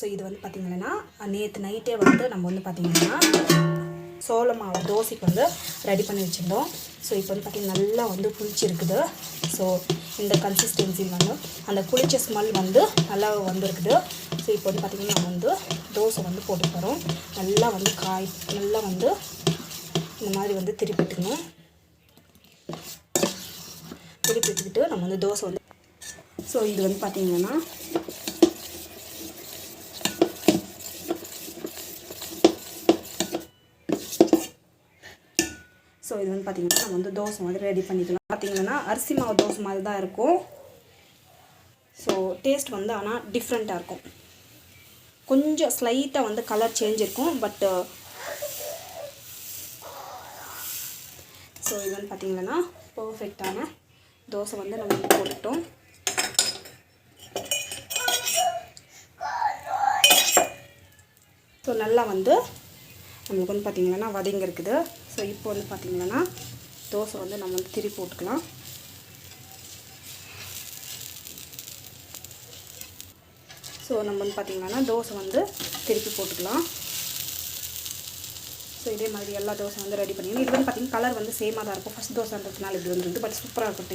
So இது வந்து பார்த்திங்கன்னா நேற்று நைட்டே வந்து நம்ம வந்து பார்த்திங்கன்னா சோள மாவு தோசைக்கு வந்து ரெடி பண்ணி வச்சுருந்தோம். ஸோ இப்போ வந்து பார்த்திங்கன்னா நல்லா வந்து புளிச்சிருக்குது. ஸோ இந்த கன்சிஸ்டன்சியில் வந்து அந்த புளிச்ச ஸ்மெல் வந்து நல்லா வந்துருக்குது. ஸோ இப்போ வந்து பார்த்திங்கன்னா நம்ம வந்து தோசை வந்து போட்டு போகிறோம். நல்லா வந்து நல்லா வந்து இந்த மாதிரி வந்து திருப்பிட்டுக்கணும். திருப்பிட்டுக்கிட்டு நம்ம வந்து தோசை வந்து ஸோ இது வந்து பார்த்திங்கன்னா ஸோ இது வந்து பார்த்திங்கன்னா நம்ம வந்து தோசை மாதிரி ரெடி பண்ணிக்கலாம். பார்த்திங்கன்னா அரிசி மாவு தோசை மாதிரி தான் இருக்கும். ஸோ டேஸ்ட் வந்து ஆனால் டிஃப்ரெண்ட்டாக இருக்கும். கொஞ்சம் ஸ்லைட்டாக வந்து கலர் சேஞ்ச் இருக்கும். பட்டு ஸோ இது வந்து பார்த்திங்கன்னா பர்ஃபெக்டான தோசை வந்து நம்ம வந்து போட்டுட்டோம். ஸோ நல்லா வந்து நம்மளுக்கு வந்து பார்த்திங்கன்னா வதங்கி இருக்குது. ஸோ இப்போ வந்து பார்த்திங்கன்னா தோசை வந்து நம்ம வந்து திருப்பி போட்டுக்கலாம். ஸோ நம்ம வந்து பார்த்திங்கன்னா தோசை வந்து திருப்பி போட்டுக்கலாம். ஸோ இதே மாதிரி எல்லா தோசை வந்து ரெடி பண்ணிக்கணும். இது வந்து பார்த்திங்கன்னா கலர் வந்து சேமாக தான் இருக்கும். ஃபஸ்ட் தோசைன்றதுனால இது வந்து பட் சூப்பராக இருக்கும்.